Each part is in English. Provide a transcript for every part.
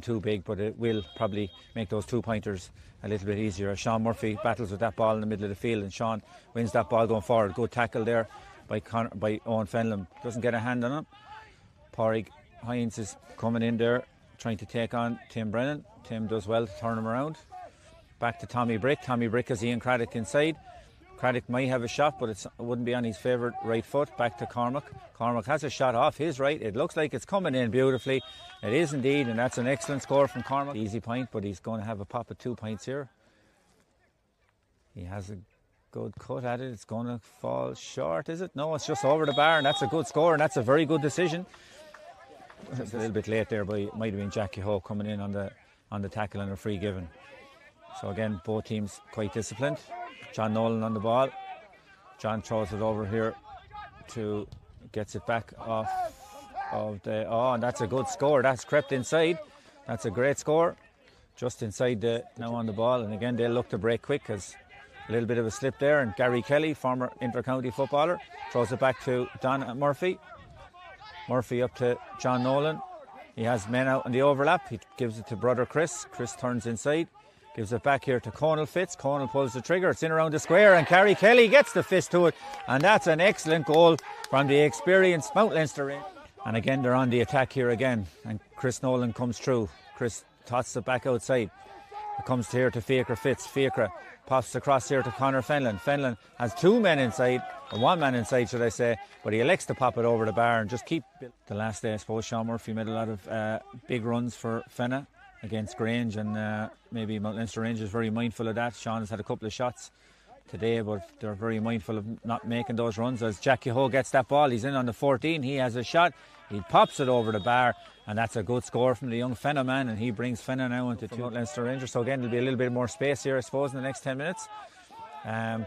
Too big, but it will probably make those 2-pointers a little bit easier. Sean Murphy battles with that ball in the middle of the field, and Sean wins that ball going forward. Good tackle there by Owen Fenagh. Doesn't get a hand on him. Pádraig Hines is coming in there, trying to take on Tim Brennan. Tim does well to turn him around. Back to Tommy Brick. Tommy Brick has Ian Craddock inside. Craddock might have a shot, but it wouldn't be on his favourite right foot. Back to Cormac. Cormac has a shot off his right. It looks like it's coming in beautifully. It is indeed, and that's an excellent score from Cormac. Easy point, but he's going to have a pop at 2 points here. He has a good cut at it. It's going to fall short, is it? No, it's just over the bar, and that's a good score, and that's a very good decision. It's a little bit late there, but it might have been Jackie Ho coming in on the tackle and a free given. So again, both teams quite disciplined. John Nolan on the ball. John throws it over here gets it back off of and that's a good score. That's crept inside. That's a great score. Just inside now on the ball, and again they'll look to break quick because a little bit of a slip there, and Gary Kelly, former inter-county footballer, throws it back to Don Murphy. Murphy up to John Nolan. He has men out in the overlap. He gives it to brother Chris. Chris turns inside. Gives it back here to Conal Fitz. Conal pulls the trigger. It's in around the square, and Gary Kelly gets the fist to it. And that's an excellent goal from the experienced Mount Leinster. And again, they're on the attack here again. And Chris Nolan comes through. Chris tosses it back outside. It comes here to Fiacre Fitz. Fiacre pops across here to Conor Fenagh. Fenagh has 2 men inside, or 1 man inside, should I say. But he elects to pop it over the bar and just keep the last day, I suppose. Sean Murphy made a lot of big runs for Fenagh against Grange, and maybe Mount Leinster Rangers very mindful of that. Sean has had a couple of shots today, but they're very mindful of not making those runs. As Jackie Ho gets that ball, he's in on the 14, he has a shot, he pops it over the bar, and that's a good score from the young Fenagh man, and he brings Fenagh now into 2 Mount Leinster Rangers. So again, there'll be a little bit more space here, I suppose, in the next 10 minutes.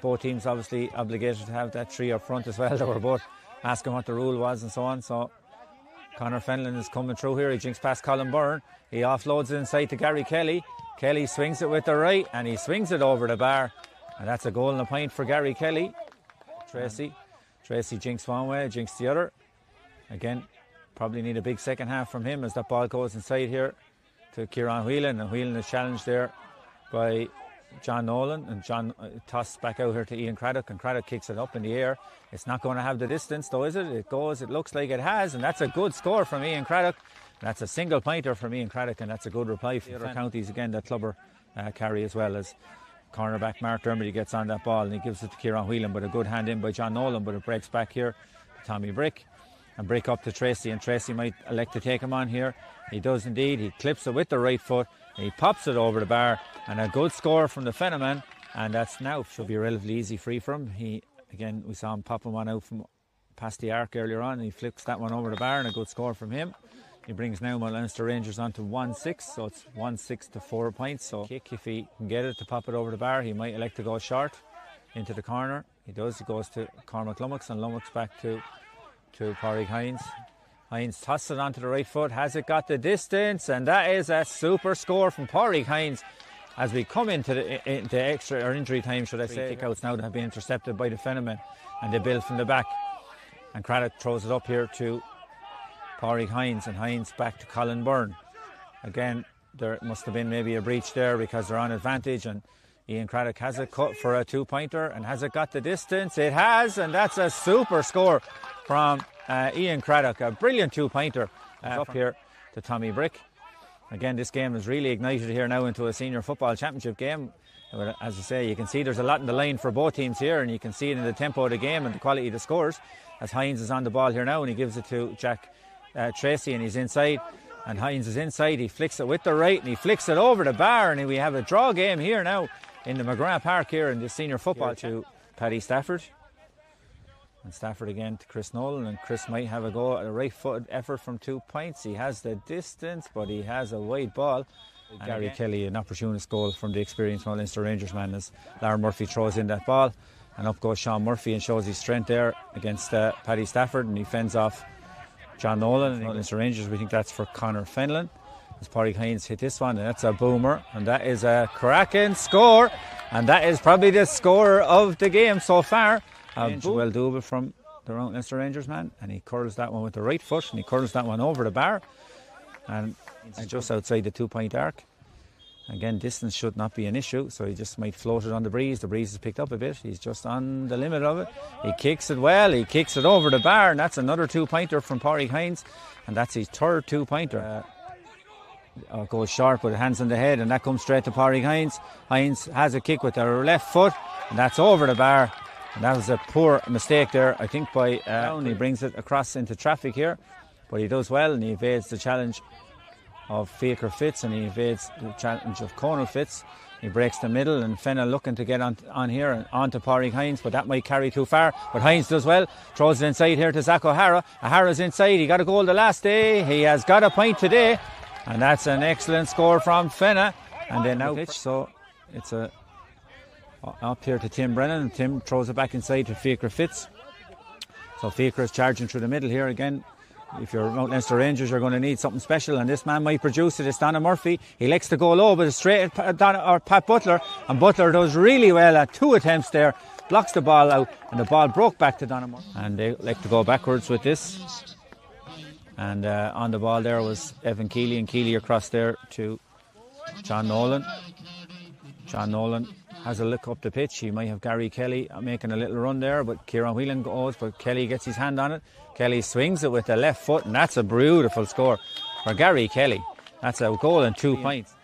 Both teams obviously obligated to have that 3 up front as well. They were both asking what the rule was and so on. So Conor Fenagh is coming through here. He jinks past Colin Byrne. He offloads it inside to Gary Kelly. Kelly swings it with the right, and he swings it over the bar. And that's a goal and a point for Gary Kelly. Tracy jinks one way, jinks the other. Again, probably need a big second half from him as that ball goes inside here to Kieran Whelan. And Whelan is challenged there by John Nolan, and John tosses back out here to Ian Craddock, and Craddock kicks it up in the air. It's not going to have the distance though, is it? It looks like it has, and that's a good score from Ian Craddock. That's a single pointer from Ian Craddock, and that's a good reply for the other counties. Again, that Clubber carry as well, as cornerback Mark Dermody gets on that ball and he gives it to Kieran Whelan, but a good hand in by John Nolan, but it breaks back here to Tommy Brick, and Brick up to Tracy, and Tracy might elect to take him on here. He does indeed. He clips it with the right foot, and he pops it over the bar, and a good score from the Fenagh man, and that's now should be a relatively easy free for him. Again, we saw him popping one out from past the arc earlier on, and he flips that one over the bar, and a good score from him. He brings now Mount Leinster Rangers on to 1-6, so it's 1-6 to 4 points. So kick, if he can get it to pop it over the bar, he might elect to go short into the corner. He does. He goes to Cormac Lummox, and Lummox back to Pádraig Hines. Hines tosses it onto the right foot. Has it got the distance? And that is a super score from Pádraig Hines as we come into extra or injury time, should I say. Kickouts now that have been intercepted by the Fenagh men, and they build from the back. And Craddock throws it up here to Pádraig Hines, and Hines back to Colin Byrne. Again, there must have been maybe a breach there because they're on advantage, and Ian Craddock has a cut for a 2-pointer, and has it got the distance? It has, and that's a super score from Ian Craddock. A brilliant 2-pointer up here to Tommy Brick. Again, this game is really ignited here now into a senior football championship game. As I say, you can see there's a lot in the line for both teams here, and you can see it in the tempo of the game and the quality of the scores, as Hines is on the ball here now, and he gives it to Jack Tracy, and he's inside, and Hines is inside. He flicks it with the right, and he flicks it over the bar, and we have a draw game here now in the McGrath Park here in the senior football to Paddy Stafford. And Stafford again to Chris Nolan, and Chris might have a go at a right-footed effort from 2 points. He has the distance, but he has a wide ball. And Gary Kelly, an opportunist goal from the experienced Mount Leinster Rangers man, as Larry Murphy throws in that ball, and up goes Sean Murphy and shows his strength there against Paddy Stafford, and he fends off John Nolan. And Mount Leinster Rangers, we think that's for Conor Fenagh. As Pádraig Hines hit this one, and that's a boomer, and that is a cracking score, and that is probably the score of the game so far. Well doable from the Mount Leinster Rangers man, and he curls that one with the right foot, and he curls that one over the bar, and And just outside the 2-point arc. Again, distance should not be an issue, so he just might float it on the breeze. The breeze has picked up a bit. He's just on the limit of it. He kicks it well. He kicks it over the bar, and that's another 2-pointer from Pádraig Hines, and that's his third 2-pointer. Goes short, but hands on the head, and that comes straight to Pádraig Hines. Hines has a kick with the left foot, and that's over the bar. And that was a poor mistake there, I think, by he brings it across into traffic here, but he does well, and he evades the challenge of Fenagh Fitz, and he evades the challenge of Conal Fitz. He breaks the middle, and Fenagh looking to get on here and onto Pádraig Hines, but that might carry too far. But Hines does well, throws it inside here to Zach O'Hara. O'Hara's inside, he got a goal the last day, he has got a point today, and that's an excellent score from Fenagh. And then now pitch, so it's up here to Tim Brennan, and Tim throws it back inside to Fenagh Fitz. So Fenagh is charging through the middle here again. If you're Mount Leinster Rangers, you're going to need something special, and this man might produce it. It's Donna Murphy. He likes to go low, but it's straight at Pat Butler, and Butler does really well at 2 attempts there, blocks the ball out, and the ball broke back to Donna Murphy. And they like to go backwards with this. And on the ball there was Evan Keeley, and Keeley across there to John Nolan. John Nolan has a look up the pitch. He might have Gary Kelly making a little run there, but Kieran Whelan goes, but Kelly gets his hand on it. Kelly swings it with the left foot, and that's a beautiful score for Gary Kelly. That's a goal and 2 points.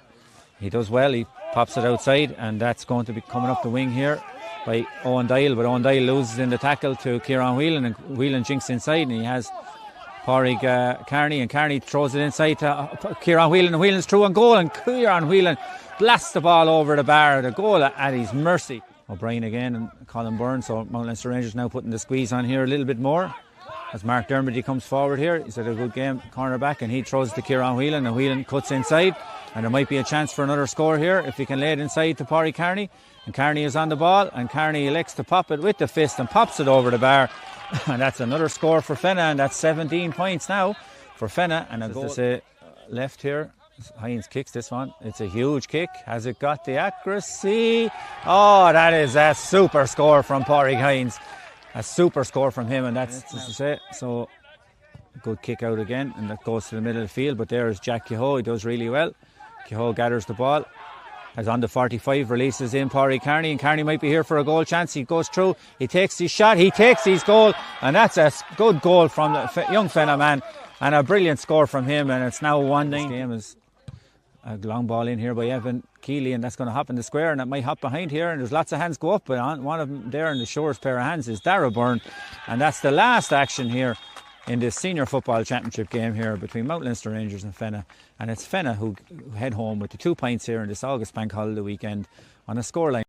He does well, he pops it outside, and that's going to be coming up the wing here by Owen Dial, but Owen Dial loses in the tackle to Kieran Whelan, and Whelan jinks inside, and he has Pádraig Kearney, and Kearney throws it inside to Kieran Whelan, and Whelan's through on goal, and Kieran Whelan blasts the ball over the bar. The goal at his mercy. O'Brien again and Colin Byrne. So Mount Leinster Rangers now putting the squeeze on here a little bit more. As Mark Dermody comes forward here, he's had a good game, cornerback, and he throws to Kieran Whelan, and Whelan cuts inside, and there might be a chance for another score here if he can lay it inside to Pádraig Kearney. And Kearney is on the ball, and Kearney elects to pop it with the fist and pops it over the bar. And that's another score for Fenagh, and that's 17 points now for Fenagh. And a goal to say left here. Hines kicks this one. It's a huge kick. Has it got the accuracy? Oh, that is a super score from Pádraig Hines. A super score from him, and that's to say. So, good kick out again, and that goes to the middle of the field. But there is Jack Kehoe. He does really well. Kehoe gathers the ball. Has on the 45, releases in Pádraig Kearney, and Kearney might be here for a goal chance. He goes through, he takes his shot, he takes his goal, and that's a good goal from the young Fenagh man, and a brilliant score from him. And it's now 1-9. This game is a long ball in here by Evan Keeley, and that's going to hop in the square, and it might hop behind here, and there's lots of hands go up, but one of them there in the shortest pair of hands is Dara Byrne, and that's the last action here in this senior football championship game here between Mount Leinster Rangers and Fenagh. And it's Fenagh who head home with the 2 points here in this August bank holiday weekend on a scoreline